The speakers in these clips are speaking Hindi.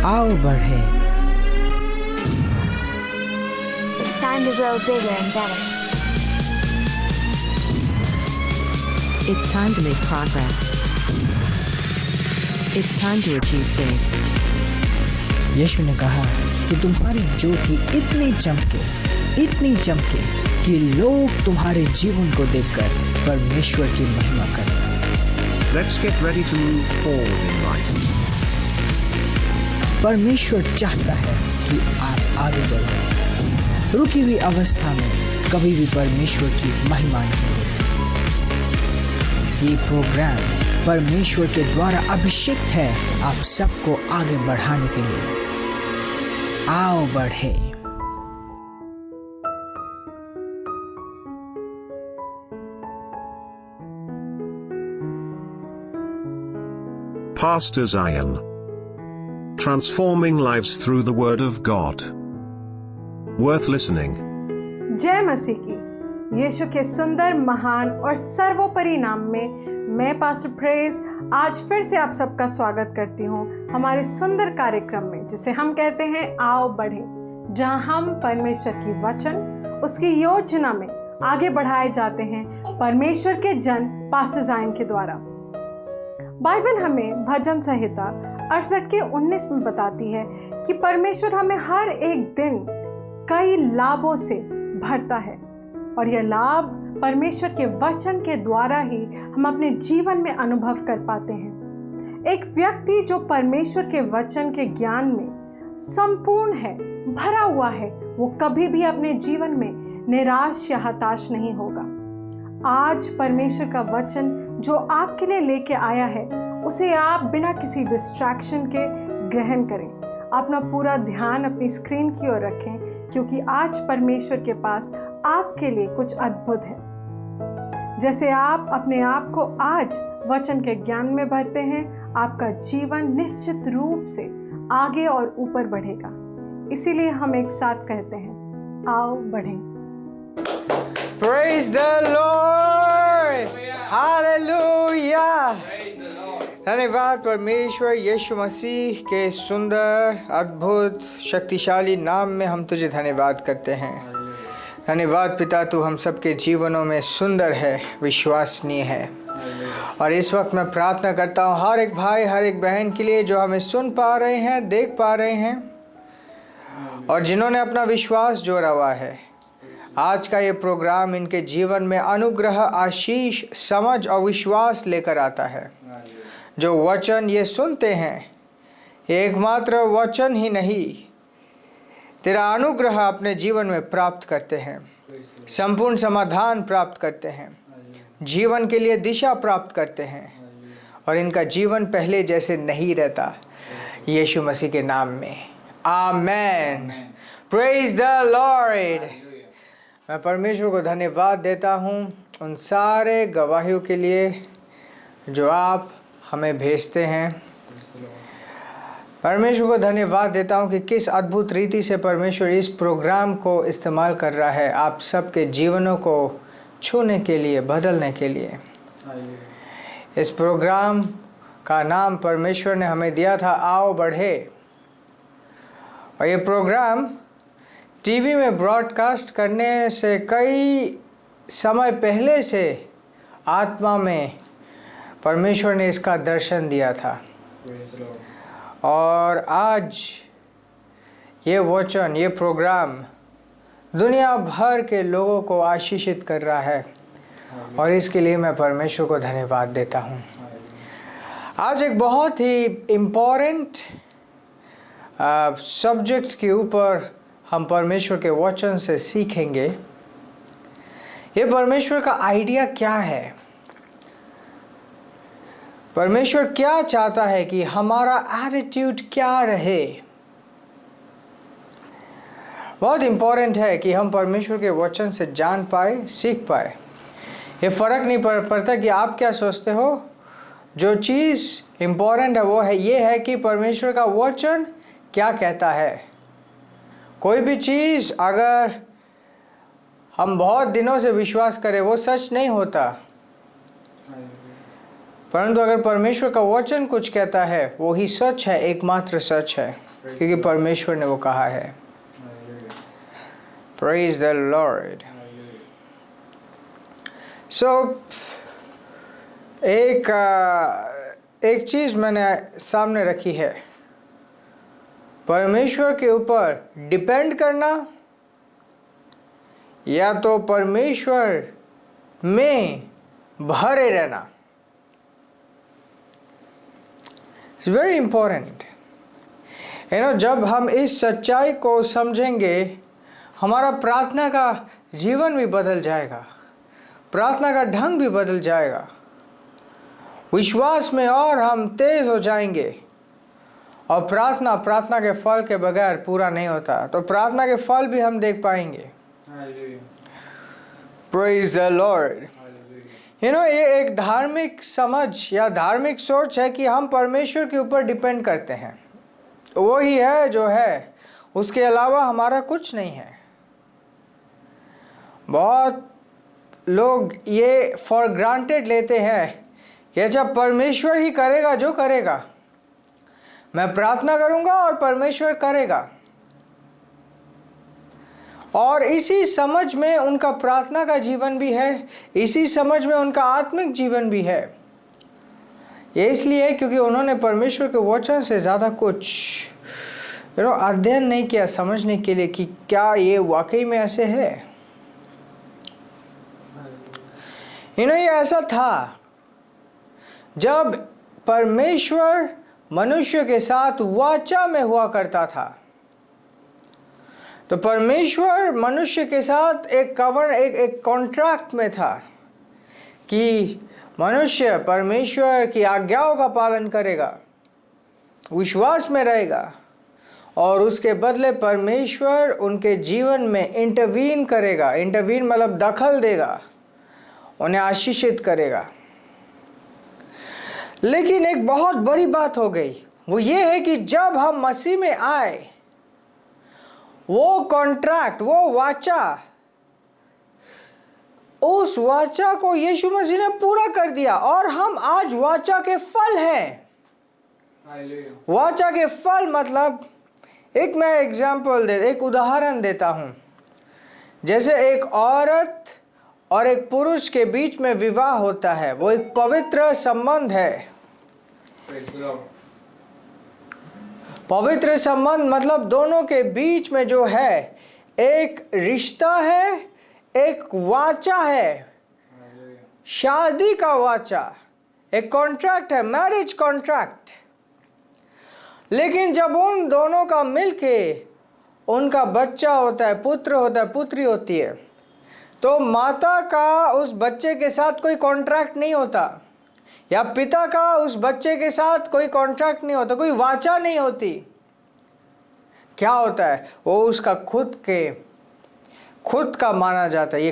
आओ बढ़े। It's time to grow bigger and better. It's time to make progress. It's time to achieve big. यीशु ने कहा कि तुम्हारी ज्योति इतनी चमके कि लोग तुम्हारे जीवन को देखकर परमेश्वर की महिमा करें। Let's get ready to move forward in life. परमेश्वर चाहता है कि आप आगे बढ़ो। रुकी हुई अवस्था में कभी भी परमेश्वर की महिमा नहीं होती। ये प्रोग्राम परमेश्वर के द्वारा अभिषिक्त है आप सबको आगे बढ़ाने के लिए। आओ बढ़े। Pastor Zion. Transforming lives through the Word of God. Worth listening. जय मसीह की। यीशु के सुंदर, महान और सर्वोपरि नाम में मैं पास्टर प्रेज आज फिर से आप सबका स्वागत करती हूँ हमारे सुंदर कार्यक्रम में, जिसे हम कहते हैं आओ बढ़े, जहाँ हम परमेश्वर की वचन, उसकी योजना में आगे बढ़ाए जाते हैं परमेश्वर के जन पास्टर ज़ायन के द्वारा। बाइबल हमें भजन संहिता 68:19 में बताती है कि परमेश्वर हमें हर एक दिन कई लाभों से भरता है और यह लाभ परमेश्वर के वचन के द्वारा ही हम अपने जीवन में अनुभव कर पाते हैं। एक व्यक्ति जो परमेश्वर के वचन के ज्ञान में संपूर्ण है, भरा हुआ है, वो कभी भी अपने जीवन में निराश या हताश नहीं होगा। आज परमेश्वर का वचन जो आपके लिए लेके आया है, उसे आप बिना किसी डिस्ट्रैक्शन के ग्रहण करें। अपना पूरा ध्यान अपनी स्क्रीन की ओर रखें, क्योंकि आज परमेश्वर के पास आपके लिए कुछ अद्भुत है। जैसे आप अपने आप को आज वचन के ज्ञान में भरते हैं, आपका जीवन निश्चित रूप से आगे और ऊपर बढ़ेगा। इसीलिए हम एक साथ कहते हैं, आओ बढ़ें। Praise the Lord! Hallelujah! धन्यवाद परमेश्वर यीशु मसीह के सुंदर, अद्भुत, शक्तिशाली नाम में हम तुझे धन्यवाद करते हैं। धन्यवाद पिता, तू हम सबके जीवनों में सुंदर है, विश्वसनीय है। और इस वक्त मैं प्रार्थना करता हूँ हर एक भाई, हर एक बहन के लिए जो हमें सुन पा रहे हैं, देख पा रहे हैं और जिन्होंने अपना विश्वास जोड़ा हुआ है। आज का ये प्रोग्राम इनके जीवन में अनुग्रह, आशीष, समझ और विश्वास लेकर आता है। जो वचन ये सुनते हैं, एकमात्र वचन ही नहीं, तेरा अनुग्रह अपने जीवन में प्राप्त करते हैं, संपूर्ण समाधान प्राप्त करते हैं, जीवन के लिए दिशा प्राप्त करते हैं और इनका जीवन पहले जैसे नहीं रहता। यीशु मसीह के नाम में आमेन। Praise the Lord. मैं परमेश्वर को धन्यवाद देता हूँ उन सारे गवाहियों के लिए जो आप हमें भेजते हैं। परमेश्वर को धन्यवाद देता हूँ कि किस अद्भुत रीति से परमेश्वर इस प्रोग्राम को इस्तेमाल कर रहा है आप सबके जीवनों को छूने के लिए, बदलने के लिए। इस प्रोग्राम का नाम परमेश्वर ने हमें दिया था, आओ बढ़े। और ये प्रोग्राम टीवी में ब्रॉडकास्ट करने से कई समय पहले से आत्मा में परमेश्वर ने इसका दर्शन दिया था और आज ये वचन, ये प्रोग्राम दुनिया भर के लोगों को आशीषित कर रहा है और इसके लिए मैं परमेश्वर को धन्यवाद देता हूँ। आज एक बहुत ही इम्पोर्टेंट सब्जेक्ट के ऊपर हम परमेश्वर के वचन से सीखेंगे। ये परमेश्वर का आइडिया क्या है, परमेश्वर क्या चाहता है कि हमारा एटीट्यूड क्या रहे। बहुत इम्पोर्टेंट है कि हम परमेश्वर के वचन से जान पाए, सीख पाए। ये फ़र्क नहीं पड़ता कि आप क्या सोचते हो, जो चीज़ इम्पोर्टेंट है वो है ये है कि परमेश्वर का वचन क्या कहता है। कोई भी चीज़ अगर हम बहुत दिनों से विश्वास करें वो सच नहीं होता। परंतु अगर परमेश्वर का वचन कुछ कहता है वो ही सच है, एकमात्र सच है, क्योंकि परमेश्वर ने वो कहा है। Praise the Lord. So एक चीज मैंने सामने रखी है, परमेश्वर के ऊपर डिपेंड करना या तो परमेश्वर में भरे रहना। It's very important. जब हम इस सच्चाई को समझेंगे, हमारा प्रार्थना का जीवन भी बदल जाएगा, प्रार्थना का ढंग भी बदल जाएगा, विश्वास में और हम तेज हो जाएंगे। और प्रार्थना के फल के बगैर पूरा नहीं होता, तो प्रार्थना के फल भी हम देख पाएंगे। Praise the Lord. ये एक धार्मिक समझ या धार्मिक सोच है कि हम परमेश्वर के ऊपर डिपेंड करते हैं, वो ही है जो है, उसके अलावा हमारा कुछ नहीं है। बहुत लोग ये फॉर ग्रांटेड लेते हैं कि अच्छा परमेश्वर ही करेगा जो करेगा, मैं प्रार्थना करूंगा और परमेश्वर करेगा। और इसी समझ में उनका प्रार्थना का जीवन भी है, इसी समझ में उनका आत्मिक जीवन भी है। ये इसलिए क्योंकि उन्होंने परमेश्वर के वचन से ज़्यादा कुछ अध्ययन नहीं किया समझने के लिए कि क्या ये वाकई में ऐसे है। ये ऐसा था जब परमेश्वर मनुष्य के साथ वाचा में हुआ करता था, तो परमेश्वर मनुष्य के साथ एक कॉन्ट्रैक्ट में था कि मनुष्य परमेश्वर की आज्ञाओं का पालन करेगा, विश्वास में रहेगा, और उसके बदले परमेश्वर उनके जीवन में इंटरवीन करेगा। इंटरवीन मतलब दखल देगा, उन्हें आशीषित करेगा। लेकिन एक बहुत बड़ी बात हो गई, वो ये है कि जब हम मसीह में आए, वो कॉन्ट्रैक्ट, वो वाचा, उस वाचा को यीशु मसीह ने पूरा कर दिया और हम आज वाचा के फल हैं। वाचा के फल मतलब, मैं एक उदाहरण देता हूं। जैसे एक औरत और एक पुरुष के बीच में विवाह होता है, वो एक पवित्र संबंध है। पवित्र संबंध मतलब दोनों के बीच में जो है एक रिश्ता है, एक वाचा है, शादी का वाचा, एक कॉन्ट्रैक्ट है, मैरिज कॉन्ट्रैक्ट। लेकिन जब उन दोनों का मिलके उनका बच्चा होता है, पुत्र होता है, पुत्री होती है, तो माता का उस बच्चे के साथ कोई कॉन्ट्रैक्ट नहीं होता, या पिता का उस बच्चे के साथ कोई कॉन्ट्रैक्ट नहीं होता, कोई वाचा नहीं होती। क्या होता है? वो उसका खुद का माना जाता है।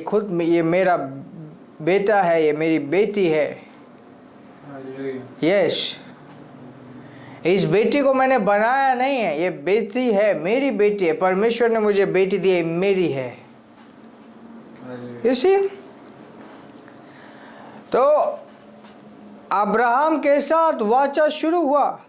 ये मेरा बेटा है, ये मेरी बेटी है। यस, इस बेटी को मैंने बनाया नहीं है, ये बेटी है, मेरी बेटी है, परमेश्वर ने मुझे बेटी दी है, मेरी है। You see? तो अब्राहम के साथ वाचा शुरू हुआ,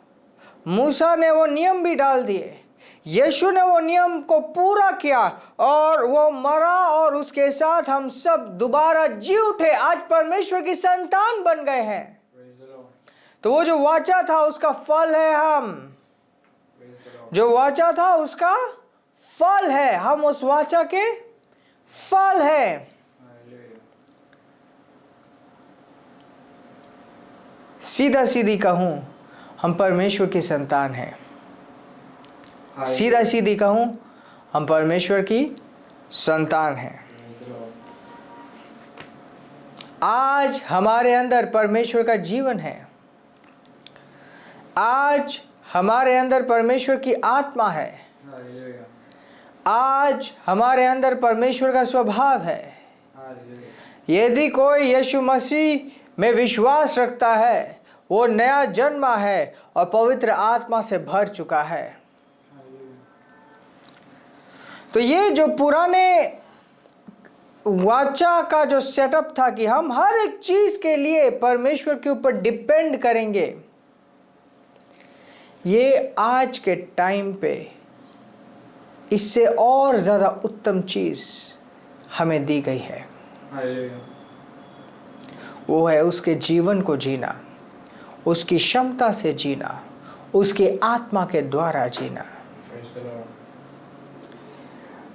मूसा ने वो नियम भी डाल दिए, यीशु ने वो नियम को पूरा किया और वो मरा, और उसके साथ हम सब दोबारा जी उठे, आज परमेश्वर की संतान बन गए हैं। तो वो जो वाचा था उसका फल है हम, जो वाचा था उसका फल है, हम उस वाचा के फल है। सीधा सीधी कहूं, हम परमेश्वर की संतान हैं। सीधा सीधी कहूं, हम परमेश्वर की संतान हैं। आज हमारे अंदर परमेश्वर का जीवन है, आज हमारे अंदर परमेश्वर की आत्मा है, आज हमारे अंदर परमेश्वर का स्वभाव है। यदि कोई यीशु मसीह में विश्वास रखता है, वो नया जन्मा है और पवित्र आत्मा से भर चुका है। तो ये जो पुराने वाचा का जो सेटअप था कि हम हर एक चीज के लिए परमेश्वर के ऊपर डिपेंड करेंगे, ये आज के टाइम पे इससे और ज्यादा उत्तम चीज हमें दी गई है। वो है उसके जीवन को जीना, उसकी क्षमता से जीना, उसकी आत्मा के द्वारा जीना।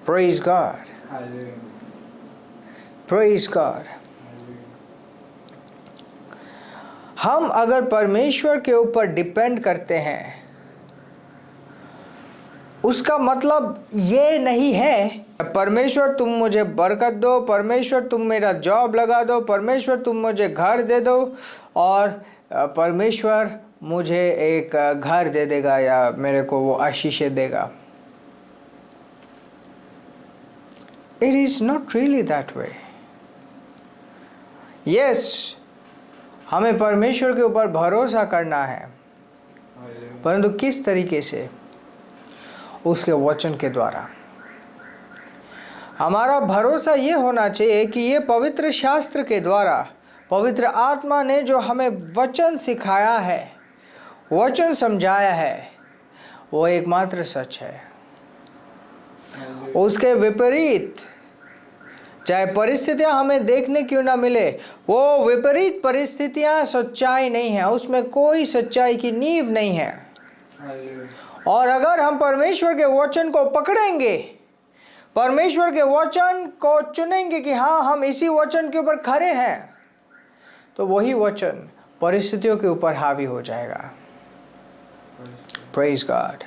Praise God. Praise God. हम अगर परमेश्वर के ऊपर डिपेंड करते हैं, उसका मतलब ये नहीं है परमेश्वर तुम मुझे बरकत दो, परमेश्वर तुम मेरा जॉब लगा दो, परमेश्वर तुम मुझे घर दे दो और परमेश्वर मुझे एक घर दे देगा या मेरे को वो आशीषें देगा। It is not really that way. Yes, हमें परमेश्वर के ऊपर भरोसा करना है, परंतु किस तरीके से? उसके वचन के द्वारा। हमारा भरोसा ये होना चाहिए कि ये पवित्र शास्त्र के द्वारा पवित्र आत्मा ने जो हमें वचन सिखाया है, वचन समझाया है, वो एकमात्र सच है। उसके विपरीत चाहे परिस्थितियां हमें देखने क्यों ना मिले, वो विपरीत परिस्थितियां सच्चाई नहीं है, उसमें कोई सच्चाई की नींव नहीं है। और अगर हम परमेश्वर के वचन को पकड़ेंगे, परमेश्वर के वचन को चुनेंगे कि हाँ हम इसी वचन के ऊपर खड़े हैं, तो वही वचन परिस्थितियों के ऊपर हावी हो जाएगा। Praise God.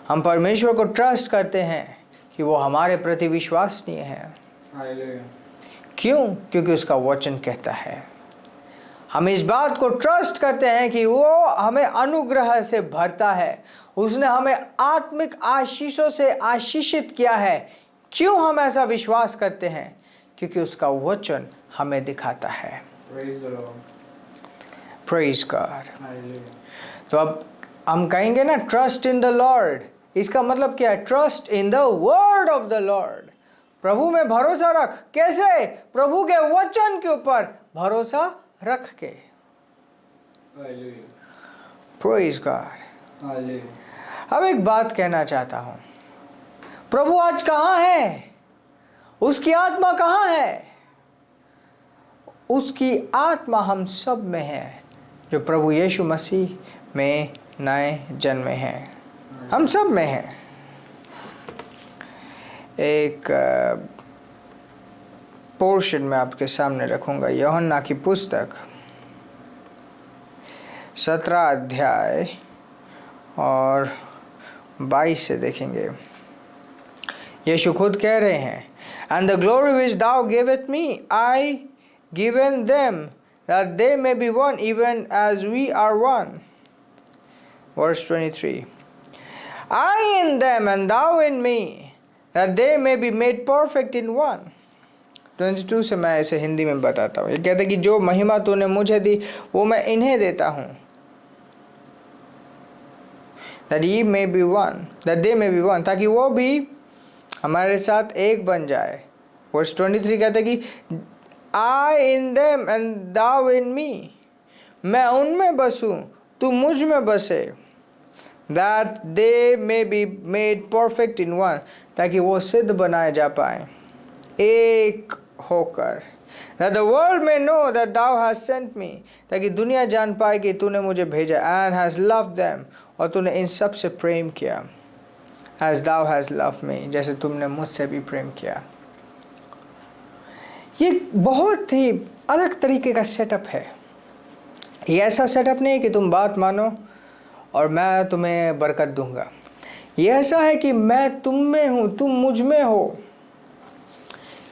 हम परमेश्वर को ट्रस्ट करते हैं कि वो हमारे प्रति विश्वसनीय है। क्यों? क्योंकि उसका वचन कहता है। हम इस बात को ट्रस्ट करते हैं कि वो हमें अनुग्रह से भरता है, उसने हमें आत्मिक आशीषों से आशीषित किया है। क्यों हम ऐसा विश्वास करते हैं? क्योंकि उसका वचन हमें दिखाता है। Praise God. तो अब हम कहेंगे ना ट्रस्ट इन द लॉर्ड, इसका मतलब क्या है? Trust in the word of the Lord. प्रभु में भरोसा रख। कैसे? प्रभु के वचन के ऊपर भरोसा रख के। Praise God. अब एक बात कहना चाहता हूं, प्रभु आज कहां है? उसकी आत्मा कहां है? उसकी आत्मा हम सब में है जो प्रभु यीशु मसीह में नए जन्मे हैं। हम सब में है। एक पोर्शन में आपके सामने रखूंगा, यूहन्ना की पुस्तक 17 अध्याय और 22 से देखेंगे। यीशु खुद कह रहे हैं, And the glory which thou gavest me, I given them, that they may be one, even as we are one. Verse 23. I in them and thou in me, that they may be made perfect in one. 22 से मैं इसे हिंदी में बताता हूँ। ये कहते हैं कि जो महिमा तूने मुझे दी वो मैं इन्हें देता हूँ, that ye may be one, that they may be one, ताकि वो भी हमारे साथ एक बन जाए। वर्स 23 कहते हैं कि I in them and thou in me, मैं उनमें बसूं तू मुझ में बसे, that they may be made perfect in one, ताकि वो सिद्ध बनाए जा पाए एक होकर, that the world may know that thou hast sent me, ताकि दुनिया जान पाए कि तूने मुझे भेजा, and has loved them, और तूने इन सब से प्रेम किया, as thou hast loved me, जैसे तुमने मुझसे भी प्रेम किया। ये बहुत ही अलग तरीके का सेटअप है। ये ऐसा सेटअप नहीं कि तुम बात मानो और मैं तुम्हें बरकत दूंगा। ये ऐसा है कि मैं तुम में हूँ, तुम मुझ में हो।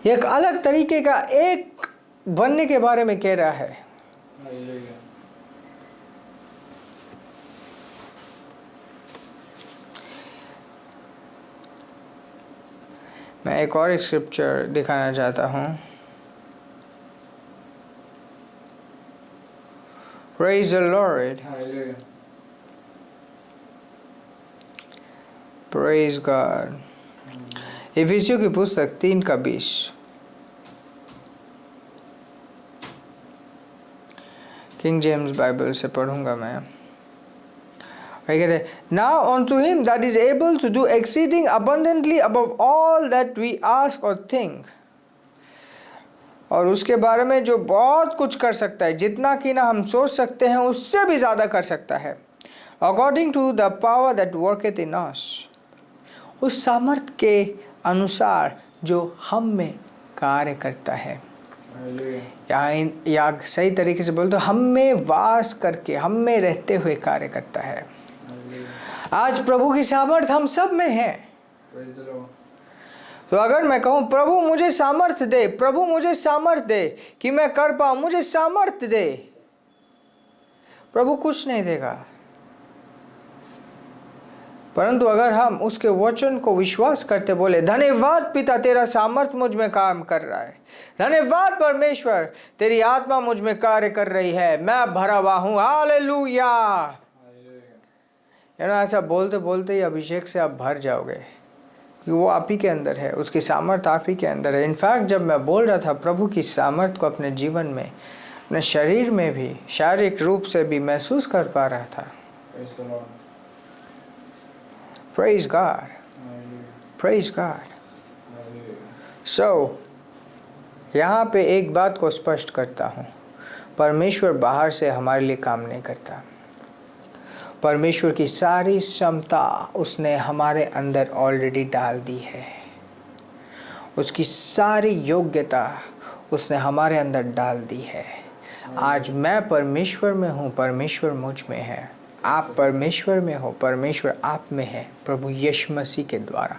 ये एक अलग तरीके का एक बनने के बारे में कह रहा है। मैं एक और स्क्रिप्चर दिखाना चाहता हूँ। Praise the Lord. Praise God. इफिसियों की पुस्तक 3 का 20। किंग जेम्स बाइबल से पढ़ूंगा मैं। Now unto him that is able to do exceeding abundantly above all that we ask or think, और उसके बारे में जो बहुत कुछ कर सकता है, जितना कि ना हम सोच सकते हैं उससे भी ज़्यादा कर सकता है, according to the power that worketh in us, उस सामर्थ्य के अनुसार जो हम में कार्य करता है। या सही तरीके से बोल तो हम में वास करके, हम में रहते हुए कार्य करता है। आज प्रभु की सामर्थ्य हम सब में है। तो अगर मैं कहूँ प्रभु मुझे सामर्थ्य दे, प्रभु मुझे सामर्थ्य दे कि मैं कर पाऊँ, मुझे सामर्थ्य दे, प्रभु कुछ नहीं देगा। परंतु अगर हम उसके वचन को विश्वास करते बोले, धन्यवाद पिता तेरा सामर्थ्य मुझ में काम कर रहा है, धन्यवाद परमेश्वर तेरी आत्मा मुझ में कार्य कर रही है, मैं भरा हुआ हूँ, हालेलुया। ऐसा बोलते बोलते ही अभिषेक से आप भर जाओगे कि वो आप ही के अंदर है, उसकी सामर्थ्य आप ही के अंदर है। इनफैक्ट जब मैं बोल रहा था प्रभु की सामर्थ्य को अपने जीवन में, अपने शरीर में भी, शारीरिक रूप से भी महसूस कर पा रहा था। Praise God. Praise God. So, यहाँ पे एक बात को स्पष्ट करता हूँ, परमेश्वर बाहर से हमारे लिए काम नहीं करता। परमेश्वर की सारी क्षमता उसने हमारे अंदर ऑलरेडी डाल दी है, उसकी सारी योग्यता उसने हमारे अंदर डाल दी है। आज मैं परमेश्वर में हूँ, परमेश्वर मुझ में है, आप परमेश्वर में हो, परमेश्वर आप में है। प्रभु यीशु मसीह के द्वारा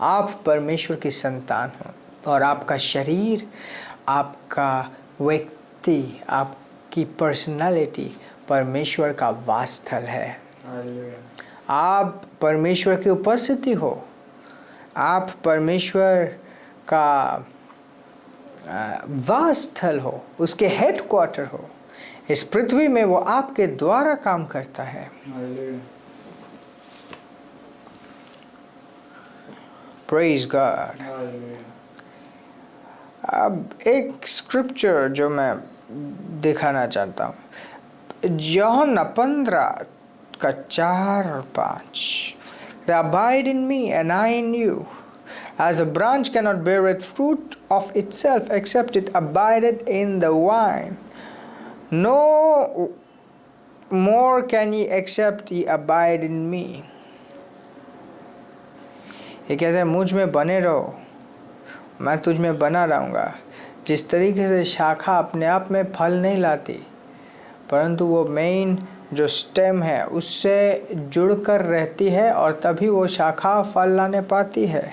आप परमेश्वर की संतान हो और आपका शरीर, आपका व्यक्ति, आपकी पर्सनालिटी परमेश्वर का वासस्थल है। आप परमेश्वर की उपस्थिति हो, आप परमेश्वर का वासस्थल हो, उसके हेडक्वार्टर हो। इस पृथ्वी में वो आपके द्वारा काम करता है। Praise God. अब एक स्क्रिप्चर जो मैं दिखाना चाहता हूँ, यूहन्ना 15:4 और 5। Abide in me and I in you, as a branch cannot beareth fruit of itself except it abideth in the vine, no more can ye except ye abide in me। ये कहते हैं मुझ में बने रहो, मैं तुझ में बना रहूँगा। जिस तरीके से शाखा अपने आप में फल नहीं लाती, परंतु वो मेन जो स्टेम है उससे जुड़कर रहती है और तभी वो शाखा फल लाने पाती है।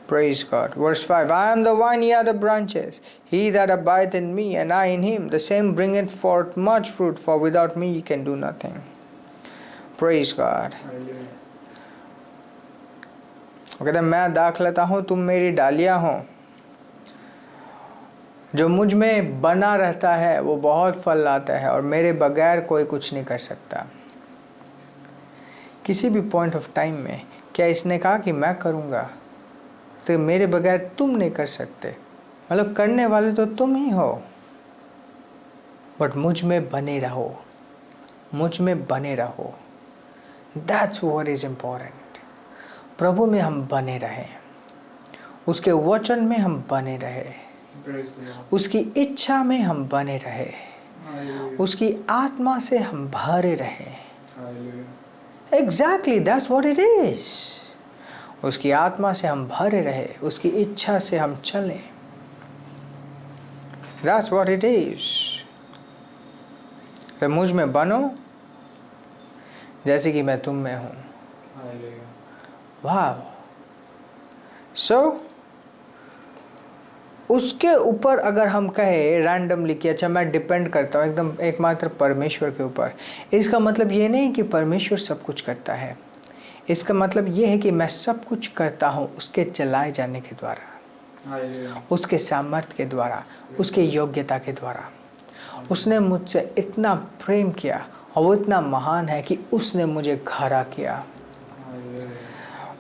Praise God. Verse 5, I am the vine, ye are the branches. He that abideth in me and I in him, the same bringeth forth much fruit, for without me ye can do nothing. Praise God. वो कहते हैं मैं दाख लेता हूँ, तुम मेरी डालियाँ हो। जो मुझ में बना रहता है वो बहुत फल लाता है और मेरे बगैर कोई कुछ नहीं कर सकता। किसी भी पॉइंट ऑफ टाइम में क्या इसने कहा कि मैं करूँगा, तो मेरे बगैर तुम नहीं कर सकते, मतलब करने वाले तो तुम ही हो, बट मुझ में बने रहो, मुझ में बने रहो। That's what is important। प्रभु में हम बने रहें, उसके वचन में हम बने रहें, उसकी इच्छा में हम बने रहे, उसकी आत्मा से हम भरे रहे। Exactly, that's what it is। उसकी आत्मा से हम भरे रहे, उसकी इच्छा से हम चलें। That's what it is। तो मुझ में बनो जैसे कि मैं तुम में हूँ। वाह। So उसके ऊपर अगर हम कहें रैंडमली कि अच्छा मैं डिपेंड करता हूँ एकदम एकमात्र परमेश्वर के ऊपर, इसका मतलब ये नहीं कि परमेश्वर सब कुछ करता है। इसका मतलब ये है कि मैं सब कुछ करता हूँ उसके चलाए जाने के द्वारा, उसके सामर्थ्य के द्वारा, उसके योग्यता के द्वारा। उसने मुझसे इतना प्रेम किया और वो इतना महान है कि उसने मुझे खड़ा किया,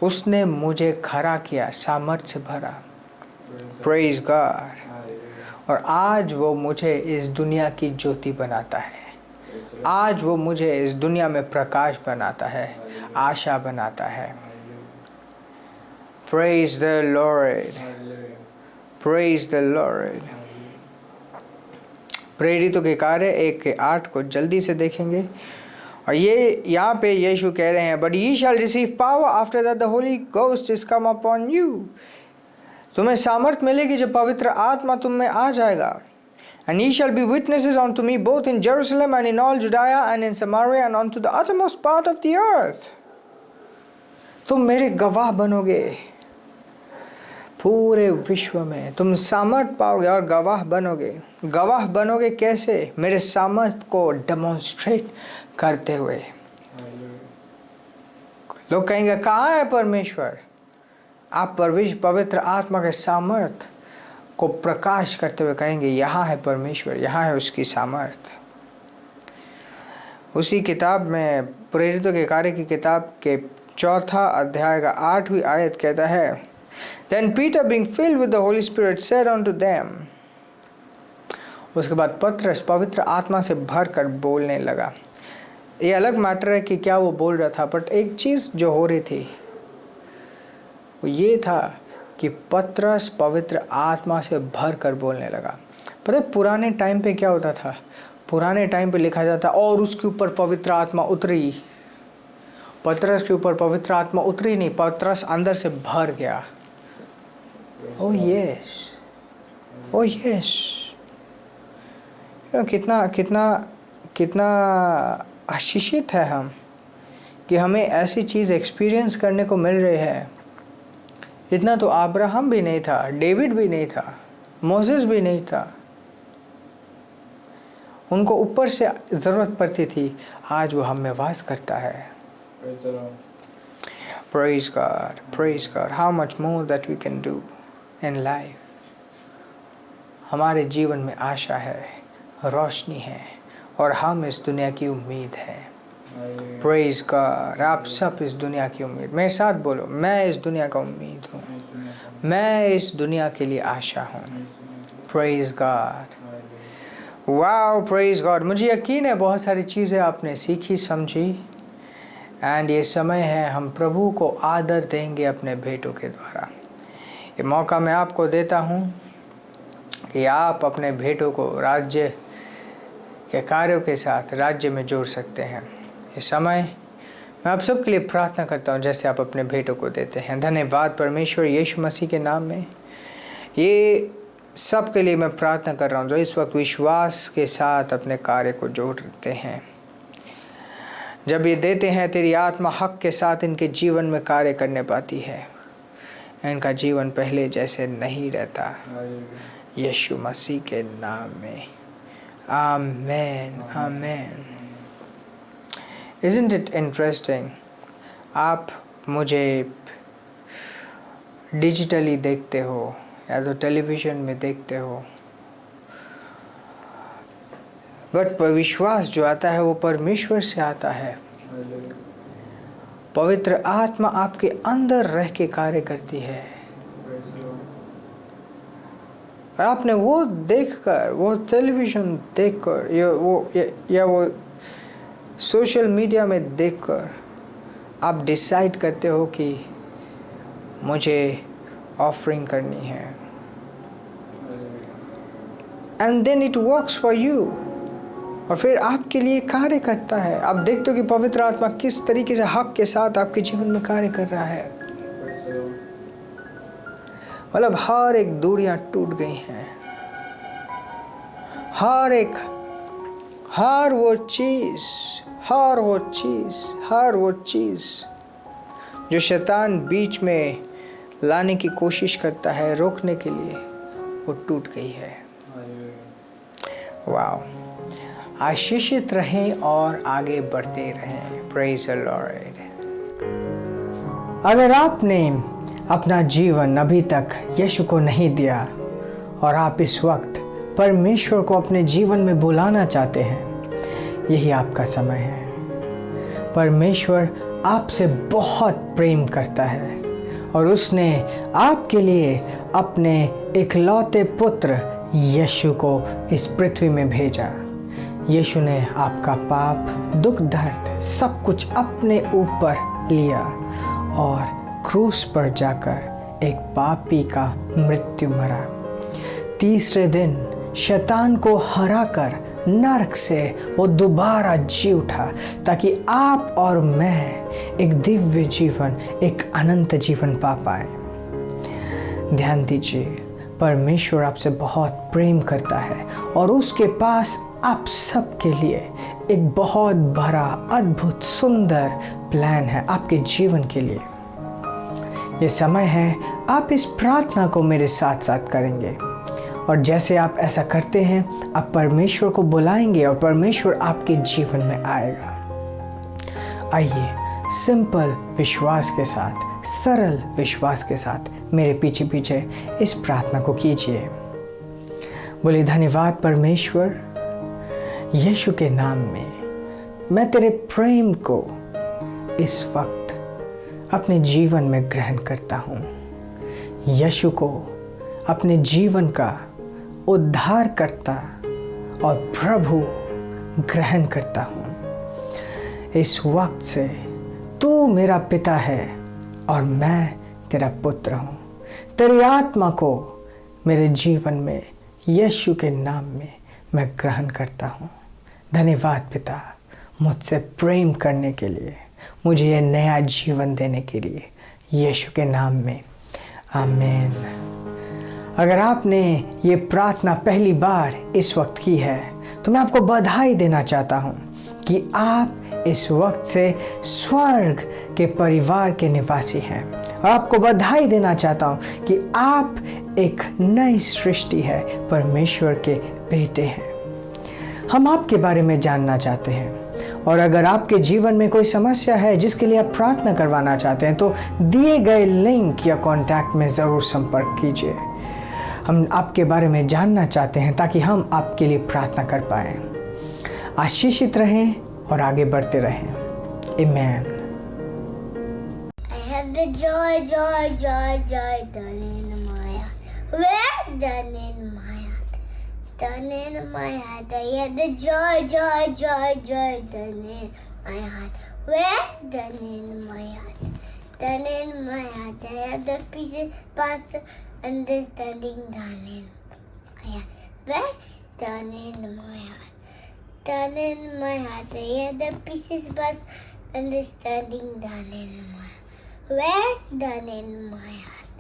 उसने मुझे खड़ा किया, सामर्थ्य से भरा। Praise God। और आज वो मुझे इस दुनिया की ज्योति बनाता है। आज वो मुझे इस दुनिया में प्रकाश बनाता है, आशा बनाता है। Praise the Lord, praise the Lord। प्रेरितों के कार्य 1:8 को जल्दी से देखेंगे। और ये यहाँ पे यीशु कह रहे हैं, but ye shall receive power after that the Holy Ghost is come upon you। तुम्हें सामर्थ मिलेगी जब पवित्र आत्मा तुम में आ जाएगा। And ye shall be witnesses unto me both in Jerusalem and in all Judea and in Samaria and unto the uttermost part of the earth। तुम मेरे गवाह बनोगे पूरे विश्व में। तुम सामर्थ पाओगे और गवाह बनोगे। गवाह बनोगे कैसे? मेरे सामर्थ को डेमोन्स्ट्रेट करते हुए। लोग कहेंगे कहाँ है परमेश्वर? आप पवित्र आत्मा के सामर्थ को प्रकाश करते हुए कहेंगे यहाँ है परमेश्वर, यहाँ है उसकी सामर्थ। उसी किताब में प्रेरितों के कार्य की किताब के 4 अध्याय का 8वीं आयत कहता है, Then Peter being filled with the Holy Spirit said unto them। उसके बाद पतरस पवित्र आत्मा से भर कर बोलने लगा। ये अलग मैटर है कि क्या वो बोल रहा था, बट एक चीज़ जो हो रही थी वो ये था कि पतरस पवित्र आत्मा से भर कर बोलने लगा। पता है पुराने टाइम पे क्या होता था? पुराने टाइम पे लिखा जाता और उसके ऊपर पवित्र आत्मा उतरी। पतरस के ऊपर पवित्र आत्मा उतरी नहीं, पतरस अंदर से भर गया। Oh yes, oh yes. कितना कितना कितना आशीषित है हम कि हमें ऐसी चीज़ एक्सपीरियंस करने को मिल रही है। इतना तो अब्राहम भी नहीं था, डेविड भी नहीं था, मोसेस भी नहीं था। उनको ऊपर से ज़रूरत पड़ती थी, आज वो हम में वास करता है। Praise God, praise God। How much more that we can do in life। हमारे जीवन में आशा है, रोशनी है और हम इस दुनिया की उम्मीद है। Praise God। आप सब इस दुनिया की उम्मीद, मेरे साथ बोलो, मैं इस दुनिया का उम्मीद हूँ, मैं इस दुनिया के लिए आशा हूँ। Praise God। Wow, praise God। मुझे यकीन है बहुत सारी चीज़ें आपने सीखी, समझी। एंड ये समय है हम प्रभु को आदर देंगे अपने भेंटों के द्वारा। ये मौका मैं आपको देता हूँ कि आप अपने भेंटों को राज्य के कार्यों के साथ राज्य में जोड़ सकते हैं। ये समय मैं आप सब के लिए प्रार्थना करता हूँ जैसे आप अपने भेंटों को देते हैं। धन्यवाद परमेश्वर यीशु मसीह के नाम में। ये सब के लिए मैं प्रार्थना कर रहा हूँ जो इस वक्त विश्वास के साथ अपने कार्य को जोड़ते हैं। जब ये देते हैं तेरी आत्मा हक के साथ इनके जीवन में कार्य करने पाती है। इनका जीवन पहले जैसे नहीं रहता, यीशु मसीह के नाम में। आमेन, आमेन। Isn't it interesting? आप मुझे डिजिटली देखते हो या तो टेलीविज़न में देखते हो, बट विश्वास जो आता है वो परमेश्वर से आता है। पवित्र आत्मा आपके अंदर रह के कार्य करती है। और आपने वो देखकर, वो टेलीविज़न देखकर या वो सोशल मीडिया में देखकर आप डिसाइड करते हो कि मुझे ऑफरिंग करनी है। And then it works for you. और फिर आपके लिए कार्य करता है। आप देखते हो कि पवित्र आत्मा किस तरीके से हक के साथ आपके जीवन में कार्य कर रहा है। मतलब हर एक दूरियां टूट गई हैं। हर वो चीज़ जो शैतान बीच में लाने की कोशिश करता है रोकने के लिए, वो टूट गई है। वाओ। आशीषित रहें और आगे बढ़ते रहें। Praise the Lord. अगर आपने अपना जीवन अभी तक यीशु को नहीं दिया और आप इस वक्त परमेश्वर को अपने जीवन में बुलाना चाहते हैं, यही आपका समय है। परमेश्वर आपसे बहुत प्रेम करता है और उसने आपके लिए अपने इकलौते पुत्र यीशु को इस पृथ्वी में भेजा। यीशु ने आपका पाप, दुख, दर्द सब कुछ अपने ऊपर लिया और क्रूस पर जाकर एक पापी का मृत्यु मरा। तीसरे दिन शैतान को हराकर नरक से वो दोबारा जी उठा ताकि आप और मैं एक दिव्य जीवन, एक अनंत जीवन पा पाए। ध्यान दीजिए, परमेश्वर आपसे बहुत प्रेम करता है और उसके पास आप सबके लिए एक बहुत बड़ा, अद्भुत, सुंदर प्लान है आपके जीवन के लिए। ये समय है आप इस प्रार्थना को मेरे साथ साथ करेंगे और जैसे आप ऐसा करते हैं आप परमेश्वर को बुलाएंगे और परमेश्वर आपके जीवन में आएगा। आइए सिंपल विश्वास के साथ, सरल विश्वास के साथ मेरे पीछे पीछे इस प्रार्थना को कीजिए। बोलिए, धन्यवाद परमेश्वर, यीशु के नाम में मैं तेरे प्रेम को इस वक्त अपने जीवन में ग्रहण करता हूँ। यीशु को अपने जीवन का उद्धारकर्ता और प्रभु ग्रहण करता हूँ। इस वक्त से तू मेरा पिता है और मैं तेरा पुत्र हूँ। तेरी आत्मा को मेरे जीवन में यीशु के नाम में मैं ग्रहण करता हूँ। धन्यवाद पिता, मुझसे प्रेम करने के लिए, मुझे यह नया जीवन देने के लिए, यीशु के नाम में, आमीन। अगर आपने ये प्रार्थना पहली बार इस वक्त की है तो मैं आपको बधाई देना चाहता हूँ कि आप इस वक्त से स्वर्ग के परिवार के निवासी हैं। और आपको बधाई देना चाहता हूँ कि आप एक नई सृष्टि है, परमेश्वर के बेटे हैं। हम आपके बारे में जानना चाहते हैं और अगर आपके जीवन में कोई समस्या है जिसके लिए आप प्रार्थना करवाना चाहते हैं तो दिए गए लिंक या कॉन्टैक्ट में ज़रूर संपर्क कीजिए। हम आपके बारे में जानना चाहते हैं ताकि हम आपके लिए प्रार्थना कर पाएं। आशीषित रहें और आगे बढ़ते रहें। आमीन। I have the joy, joy, joy, joy done in my heart. Where? Done in my heart. Done in my heart. I have the joy, joy, joy, joy done in my heart. Where? Done in my heart. Done in my heart. I have the pieces past understanding done in my heart. Where? Done in my heart. Done in my heart. I have the pieces past understanding done in my heart. Where? Done in my heart.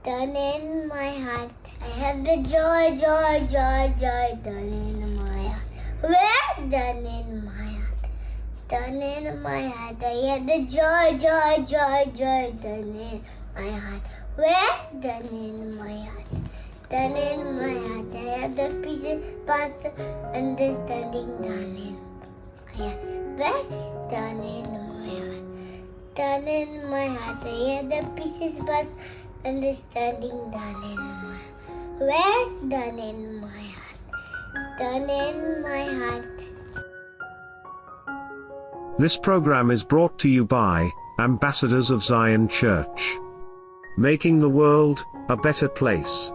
Done in my heart. I have the joy, joy, joy, joy done in my heart. Where? Done in my heart. Done in my heart. I have the joy, joy, joy, joy done in my heart. Where? Done in my heart. Done in my heart. I have the pieces past understanding done in my heart. Where? Done in my heart. Done in my heart. I have the pieces past understanding done in my heart. Where? Done in my heart. Done in my heart. This program is brought to you by Ambassadors of Zion Church, making the world a better place.